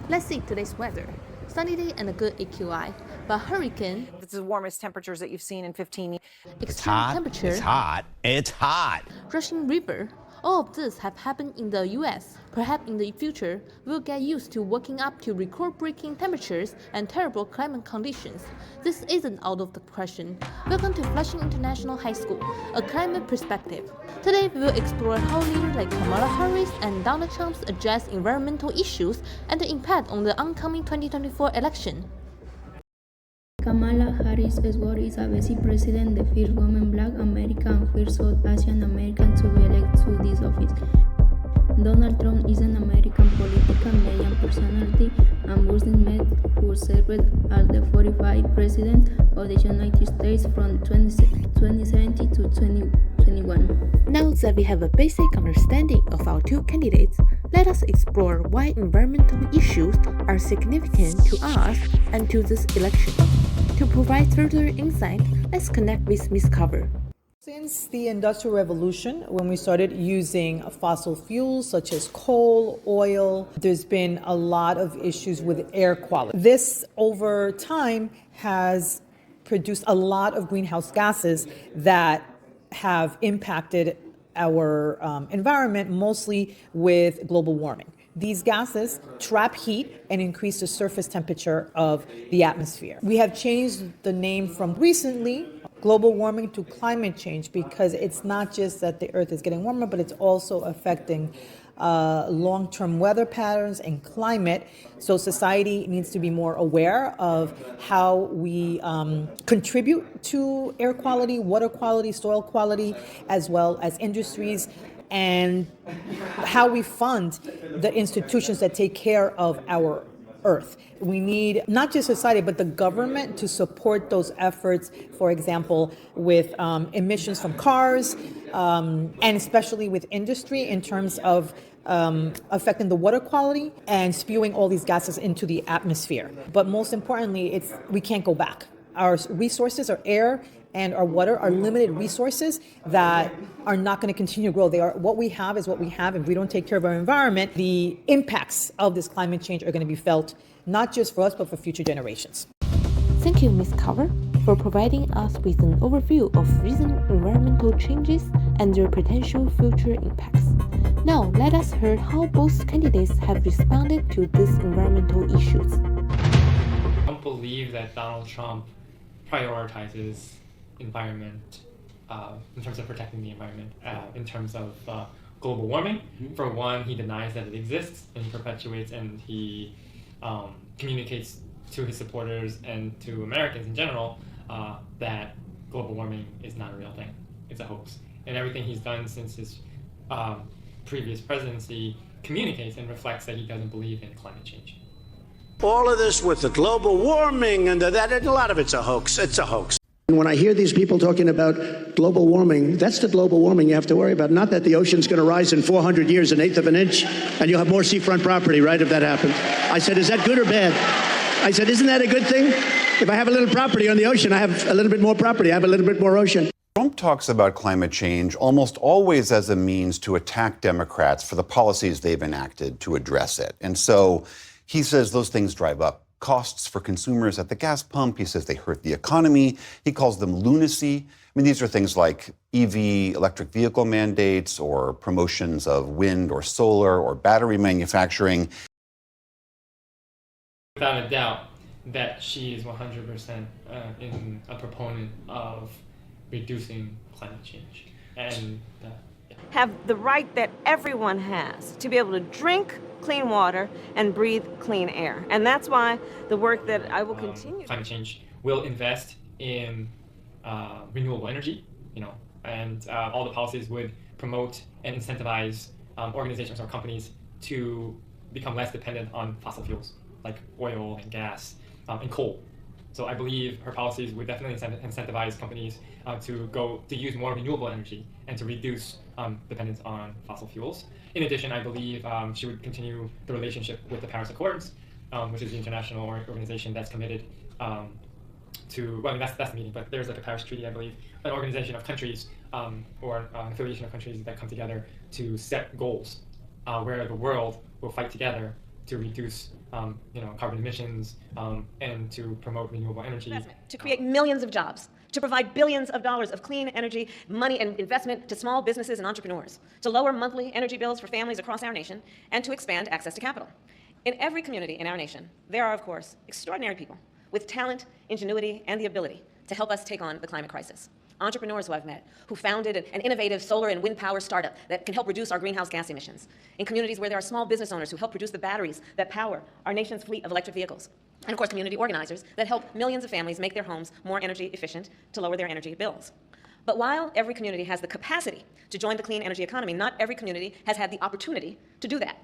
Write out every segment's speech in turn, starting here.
Let's see today's weather. Sunny day and a good AQI, but hurricane, It's the warmest temperatures that you've seen in 15 years. extreme temperature, It's hot. rushing river. All of this have happened in the US. Perhaps in the future, we'll get used to waking up to record-breaking temperatures and terrible climate conditions. This isn't out of the question. Welcome to Flushing International High School, a climate perspective. Today, we will explore how leaders like Kamala Harris and Donald Trump address environmental issues and the impact on the upcoming 2024 election. Kamala Harris is what is a vice president, the first woman, Black American, and first South Asian American to be elected to this office. Donald Trump is an American political media personality and businessman who served as the 45th president of the United States from 2017 to 2021. Now that we have a basic understanding of our two candidates, let us explore why environmental issues are significant to us and to this election. To provide further insight, let's connect with Ms. Cover. Since the Industrial Revolution, when we started using fossil fuels such as coal, oil, there's been a lot of issues with air quality. This, over time, has produced a lot of greenhouse gases that have impacted our environment, mostly with global warming. These gases trap heat and increase the surface temperature of the atmosphere. We have changed the name from recently global warming to climate change because it's not just that the earth is getting warmer, but it's also affecting long-term weather patterns and climate. So society needs to be more aware of how we contribute to air quality, water quality, soil quality, as well as industries, and how we fund the institutions that take care of our earth. We need not just society, but the government to support those efforts, for example, with emissions from cars, and especially with industry in terms of affecting the water quality and spewing all these gases into the atmosphere. But most importantly, we can't go back. Our resources, our air and our water are limited resources that are not going to continue to grow. What we have is what we have. If we don't take care of our environment, the impacts of this climate change are going to be felt not just for us, but for future generations. Thank you, Ms. Cover, for providing us with an overview of recent environmental changes and their potential future impacts. Now, let us hear how both candidates have responded to these environmental issues. I don't believe that Donald Trump prioritizes environment in terms of protecting the environment, in terms of global warming. For one, he denies that it exists, and he perpetuates and he communicates to his supporters and to Americans in general that global warming is not a real thing. It's a hoax. And everything he's done since his previous presidency communicates and reflects that he doesn't believe in climate change. All of this with the global warming and that, a lot of it's a hoax. It's a hoax. When I hear these people talking about global warming, that's the global warming you have to worry about. Not that the ocean's going to rise in 400 years, an eighth of an inch, and you'll have more seafront property, right, if that happens. I said, is that good or bad? I said, isn't that a good thing? If I have a little property on the ocean, I have a little bit more property. I have a little bit more ocean. Trump talks about climate change almost always as a means to attack Democrats for the policies they've enacted to address it. And so he says those things drive up costs for consumers at the gas pump. He says they hurt the economy. He calls them lunacy. I mean, these are things like EV, electric vehicle mandates, or promotions of wind or solar or battery manufacturing. Without a doubt that she is 100% in a proponent of reducing climate change. And Have the right that everyone has to be able to drink clean water and breathe clean air. And that's why the work that I will continue. Climate change will invest in renewable energy, and all the policies would promote and incentivize organizations or companies to become less dependent on fossil fuels like oil and gas and coal. So I believe her policies would definitely incentivize companies to use more renewable energy and to reduce dependence on fossil fuels. In addition, I believe she would continue the relationship with the Paris Accords, which is the international organization that's committed that's the meeting, but there's like a Paris Treaty, I believe, an organization of countries or an affiliation of countries that come together to set goals where the world will fight together to reduce carbon emissions and to promote renewable energy. To create millions of jobs, to provide billions of dollars of clean energy money and investment to small businesses and entrepreneurs, to lower monthly energy bills for families across our nation, and to expand access to capital. In every community in our nation, there are, of course, extraordinary people with talent, ingenuity, and the ability to help us take on the climate crisis. Entrepreneurs who I've met who founded an innovative solar and wind power startup that can help reduce our greenhouse gas emissions. In communities where there are small business owners who help produce the batteries that power our nation's fleet of electric vehicles. And of course, community organizers that help millions of families make their homes more energy efficient to lower their energy bills. But while every community has the capacity to join the clean energy economy, not every community has had the opportunity to do that.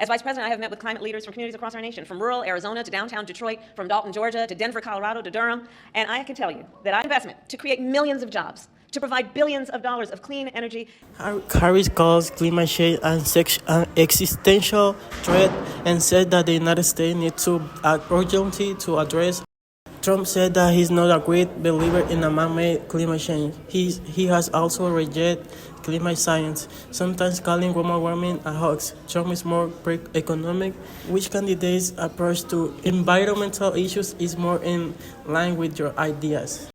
As Vice President, I have met with climate leaders from communities across our nation, from rural Arizona to downtown Detroit, from Dalton, Georgia, to Denver, Colorado, to Durham, and I can tell you that our investment to create millions of jobs, to provide billions of dollars of clean energy. Harris calls climate change an existential threat and said that the United States needs to act urgently to address. Trump said that he's not a great believer in a man-made climate change. He has also rejected climate science, sometimes calling global warming a hoax. Trump is more economic. Which candidate's approach to environmental issues is more in line with your ideas?